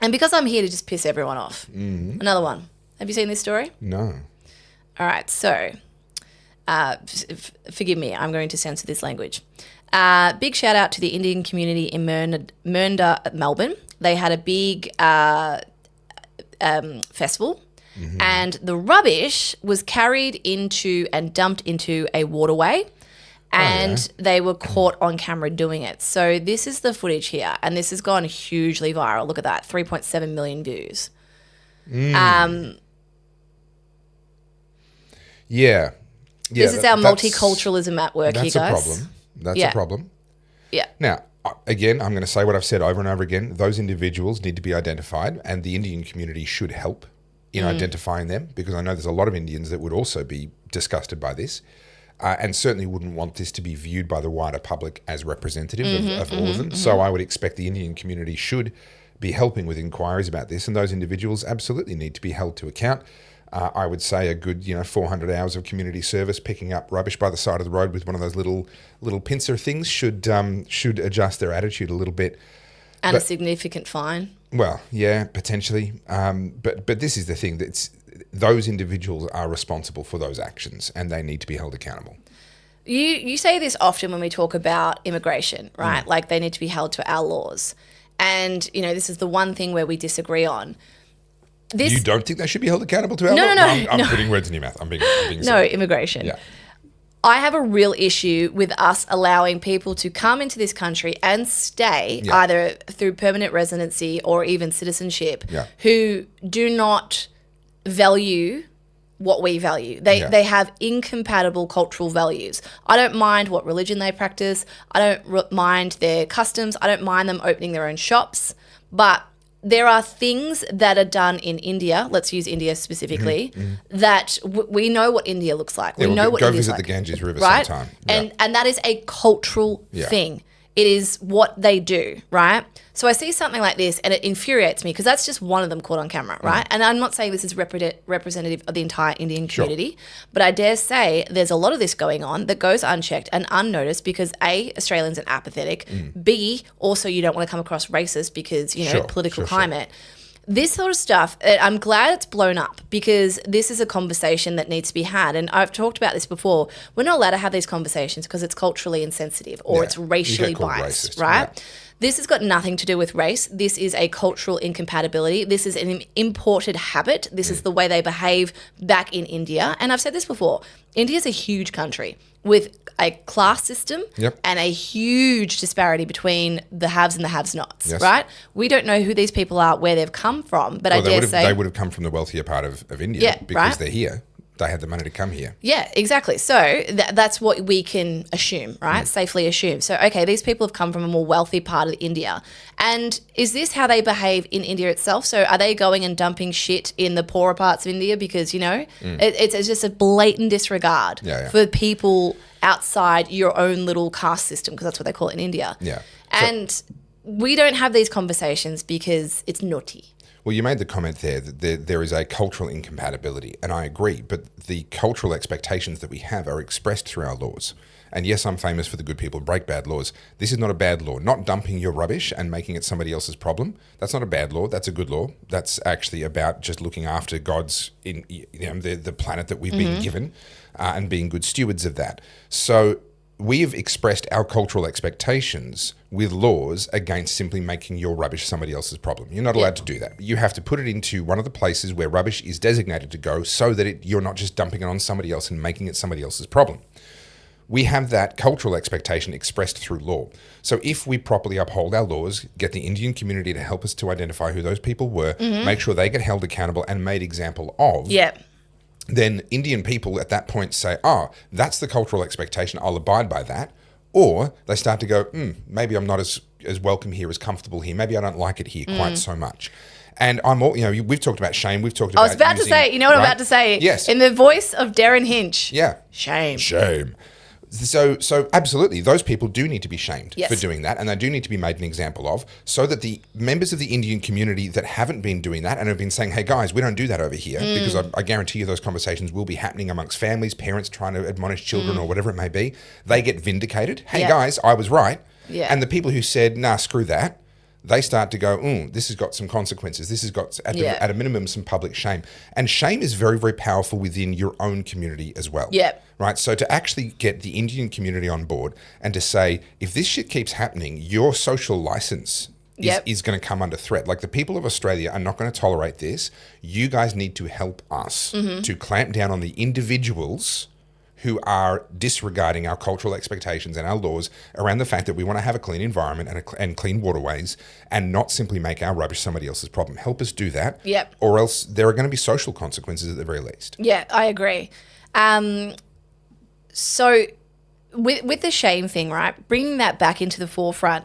And because I'm here to just piss everyone off. Another one. Have you seen this story? No. All right, so forgive me, I'm going to censor this language. Big shout out to the Indian community in Mernda, Melbourne. They had a big festival, and the rubbish was carried into and dumped into a waterway, and they were caught on camera doing it. So this is the footage here, and this has gone hugely viral. Look at that, 3.7 million views. Yeah. This is our multiculturalism at work here, guys. That's a problem. That's a problem. Yeah. Now, again, I'm going to say what I've said over and over again. Those individuals need to be identified, and the Indian community should help in identifying them, because I know there's a lot of Indians that would also be disgusted by this, and certainly wouldn't want this to be viewed by the wider public as representative of all of them. So I would expect the Indian community should be helping with inquiries about this, and those individuals absolutely need to be held to account. I would say a good, 400 hours of community service picking up rubbish by the side of the road with one of those little pincer things should adjust their attitude a little bit. And a significant fine. Well, yeah, potentially. But this is the thing, those individuals are responsible for those actions, and they need to be held accountable. You say this often when we talk about immigration, right? Like they need to be held to our laws. And, this is the one thing where we disagree on. You don't think they should be held accountable to our laws? No. I'm putting words in your mouth. I'm being No, immigration. Yeah. I have a real issue with us allowing people to come into this country and stay either through permanent residency or even citizenship who do not value what we value. They have incompatible cultural values. I don't mind what religion they practice. I don't mind their customs. I don't mind them opening their own shops. But there are things that are done in India, let's use India specifically, that we know what India looks like. We know what India's like. Go visit the Ganges River right? sometime. And that is a cultural thing. It is what they do, right? So I see something like this and it infuriates me because that's just one of them caught on camera, right? And I'm not saying this is representative of the entire Indian community, but I dare say there's a lot of this going on that goes unchecked and unnoticed because A, Australians are apathetic, B, also you don't want to come across racist because, political climate. This sort of stuff, I'm glad it's blown up because this is a conversation that needs to be had. And I've talked about this before. We're not allowed to have these conversations because it's culturally insensitive or it's racially biased, racist, right? Yeah. This has got nothing to do with race. This is a cultural incompatibility. This is an imported habit. This is the way they behave back in India. And I've said this before. India is a huge country with a class system and a huge disparity between the haves and the have-nots, right? We don't know who these people are, where they've come from, but I dare say... They would have come from the wealthier part of India because they're here. They had the money to come here. Yeah, exactly. So that's what we can assume, right? Safely assume. So, okay, these people have come from a more wealthy part of India. And is this how they behave in India itself? So are they going and dumping shit in the poorer parts of India? Because, it's just a blatant disregard for people outside your own little caste system, because that's what they call it in India. Yeah. And we don't have these conversations because it's naughty. Well, you made the comment there that there is a cultural incompatibility, and I agree, but the cultural expectations that we have are expressed through our laws. And yes, I'm famous for the good people break bad laws. This is not a bad law. Not dumping your rubbish and making it somebody else's problem. That's not a bad law. That's a good law. That's actually about just looking after God's, the planet that we've been given and being good stewards of that. So we have expressed our cultural expectations with laws against simply making your rubbish somebody else's problem. You're not allowed to do that. You have to put it into one of the places where rubbish is designated to go so that you're not just dumping it on somebody else and making it somebody else's problem. We have that cultural expectation expressed through law. So if we properly uphold our laws, get the Indian community to help us to identify who those people were, make sure they get held accountable and made example of, then Indian people at that point say, that's the cultural expectation, I'll abide by that. Or they start to go, maybe I'm not as welcome here, as comfortable here. Maybe I don't like it here quite so much. And I'm all, we've talked about shame. We've talked about I was about to say, I'm about to say? Yes. In the voice of Darren Hinch. Yeah. Shame. So absolutely, those people do need to be shamed for doing that, and they do need to be made an example of, so that the members of the Indian community that haven't been doing that and have been saying, hey guys, we don't do that over here, because I guarantee you those conversations will be happening amongst families, parents trying to admonish children or whatever it may be. They get vindicated. Hey guys, I was right. Yeah. And the people who said, nah, screw that, they start to go, this has got some consequences. This has got, at a minimum, some public shame. And shame is very, very powerful within your own community as well. Yep. Right? So to actually get the Indian community on board and to say, if this shit keeps happening, your social license is going to come under threat. Like, the people of Australia are not going to tolerate this. You guys need to help us to clamp down on the individuals who are disregarding our cultural expectations and our laws around the fact that we want to have a clean environment and clean waterways, and not simply make our rubbish somebody else's problem. Help us do that. Yep. Or else there are going to be social consequences at the very least. Yeah, I agree. So with the shame thing, right, bringing that back into the forefront,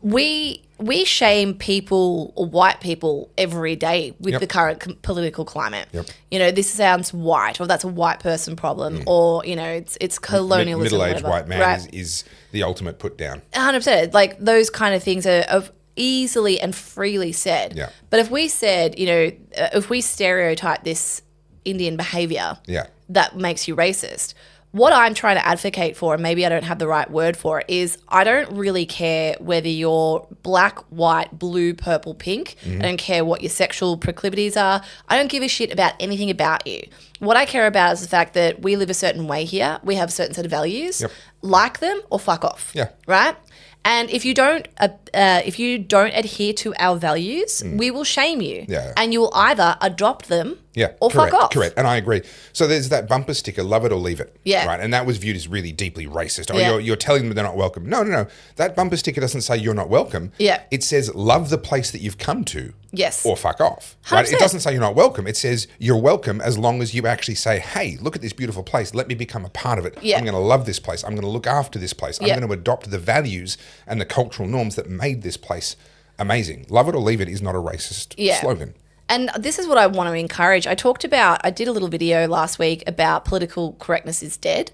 we shame people, or white people, every day with the current political climate. Yep. You know, this sounds white, or that's a white person problem, or, you know, it's colonialism. Middle-aged white man is the ultimate put down. 100%. Like, those kind of things are easily and freely said. Yeah. But if we said, you know, if we stereotype this Indian behavior that makes you racist, what I'm trying to advocate for, and maybe I don't have the right word for it, is I don't really care whether you're black, white, blue, purple, pink. I don't care what your sexual proclivities are. I don't give a shit about anything about you. What I care about is the fact that we live a certain way here. We have a certain set of values. Like them or fuck off. Yeah. Right? And if you don't adhere to our values, we will shame you. Yeah. And you will either adopt them or correct, fuck off. Correct, and I agree. So there's that bumper sticker, love it or leave it. Yeah. Right, and that was viewed as really deeply racist. Oh, you're telling them they're not welcome. No. That bumper sticker doesn't say you're not welcome. Yeah. It says love the place that you've come to. Yes. Or fuck off. 100%. Right? It doesn't say you're not welcome. It says you're welcome as long as you actually say, hey, look at this beautiful place. Let me become a part of it. Yeah. I'm going to love this place. I'm going to look after this place. I'm going to adopt the values and the cultural norms that made this place amazing. Love it or leave it is not a racist slogan. And this is what I want to encourage. I did a little video last week about political correctness is dead.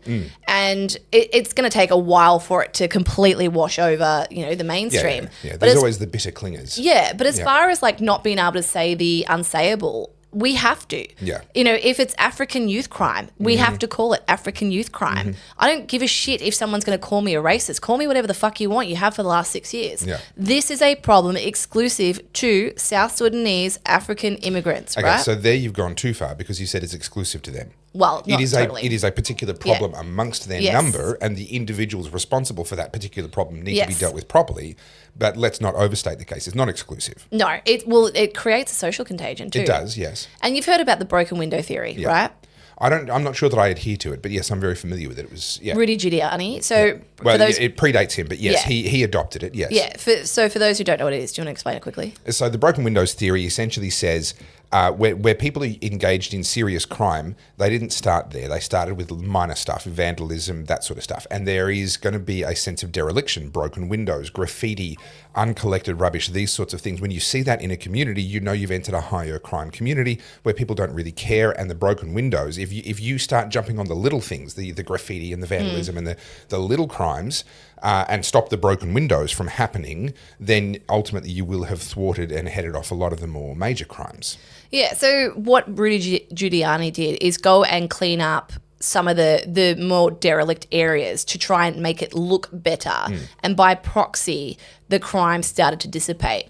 And it's going to take a while for it to completely wash over, you know, the mainstream. Yeah. There's always the bitter clingers. Yeah. But as far as like not being able to say the unsayable, we have to. Yeah. You know, if it's African youth crime, we have to call it African youth crime. I don't give a shit if someone's going to call me a racist. Call me whatever the fuck you want. You have for the last 6 years. Yeah. This is a problem exclusive to South Sudanese African immigrants, Okay, right? so there you've gone too far because you said it's exclusive to them. Well, not totally. It is a particular problem amongst their number, and the individuals responsible for that particular problem need to be dealt with properly. But let's not overstate the case. It's not exclusive. No, it creates a social contagion too. It does, yes. And you've heard about the broken window theory, right? I'm not sure that I adhere to it, but yes, I'm very familiar with it. It was Rudy Giuliani. So well, for those, it predates him, but yes, he adopted it. Yes. Yeah. So for those who don't know what it is, do you want to explain it quickly? So the broken windows theory essentially says where people are engaged in serious crime, they didn't start there. They started with minor stuff, vandalism, that sort of stuff. And there is going to be a sense of dereliction, broken windows, graffiti, uncollected rubbish, these sorts of things. When you see that in a community, you know you've entered a higher crime community where people don't really care. And the broken windows, if you start jumping on the little things, the graffiti and the vandalism and the little crimes, and stop the broken windows from happening, then ultimately you will have thwarted and headed off a lot of the more major crimes. Yeah, so what Rudy Giuliani did is go and clean up some of the more derelict areas to try and make it look better. And by proxy, the crime started to dissipate.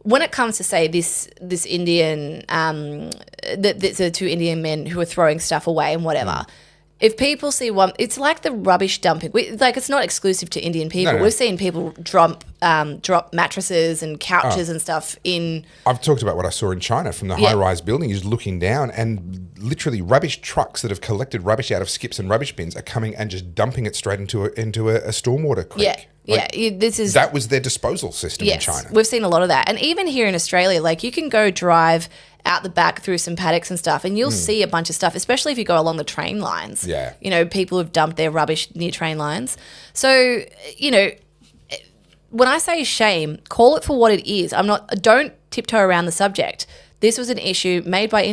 When it comes to, say, this Indian, the two Indian men who are throwing stuff away and whatever, if people see one, it's like the rubbish dumping. It's not exclusive to Indian people. No. We've seen people drop mattresses and couches and stuff in. I've talked about what I saw in China from the high-rise building. You're just looking down, and literally rubbish trucks that have collected rubbish out of skips and rubbish bins are coming and just dumping it straight into a stormwater creek. Yeah. That was their disposal system in China. We've seen a lot of that, and even here in Australia, like you can go drive out the back through some paddocks and stuff, and you'll see a bunch of stuff, especially if you go along the train lines. Yeah. You know, people have dumped their rubbish near train lines. So, you know, when I say shame, call it for what it is. Don't tiptoe around the subject. This was an issue made by the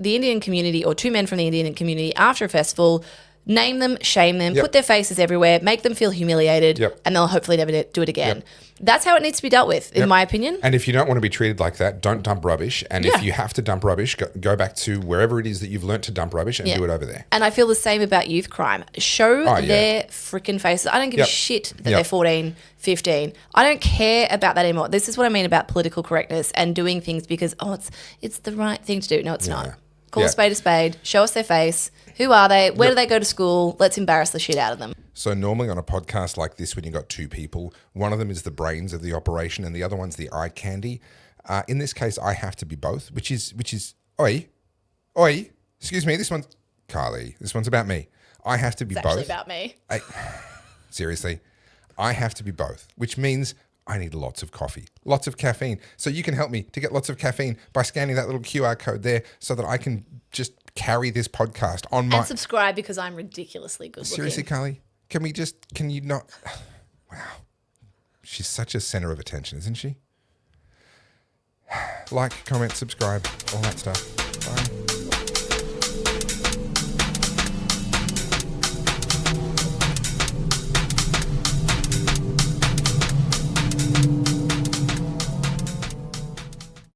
Indian community, or two men from the Indian community after a festival, Name them, shame them, Yep. put their faces everywhere, make them feel humiliated, Yep. and they'll hopefully never do it again. Yep. That's how it needs to be dealt with, in Yep. my opinion. And if you don't want to be treated like that, don't dump rubbish. And Yeah. if you have to dump rubbish, go back to wherever it is that you've learnt to dump rubbish and Yeah. do it over there. And I feel the same about youth crime. Show yeah. their freaking faces. I don't give a Yep. shit that Yep. they're 14, 15. I don't care about that anymore. This is what I mean about political correctness and doing things because, it's the right thing to do. No, it's not. Call Yeah. a spade, show us their face. Who are they? Where do they go to school? Let's embarrass the shit out of them. So normally on a podcast like this, when you've got two people, one of them is the brains of the operation and the other one's the eye candy. In this case, I have to be both, which is, oi, excuse me, this one's, Carly, this one's about me. I have to be It's both. actually about me. Seriously, I have to be both, which means I need lots of coffee, lots of caffeine. So you can help me to get lots of caffeine by scanning that little QR code there so that I can just carry this podcast on my... And subscribe because I'm ridiculously good Seriously, looking. Carly, can you not... Wow. She's such a center of attention, isn't she? Like, comment, subscribe, all that stuff. Bye.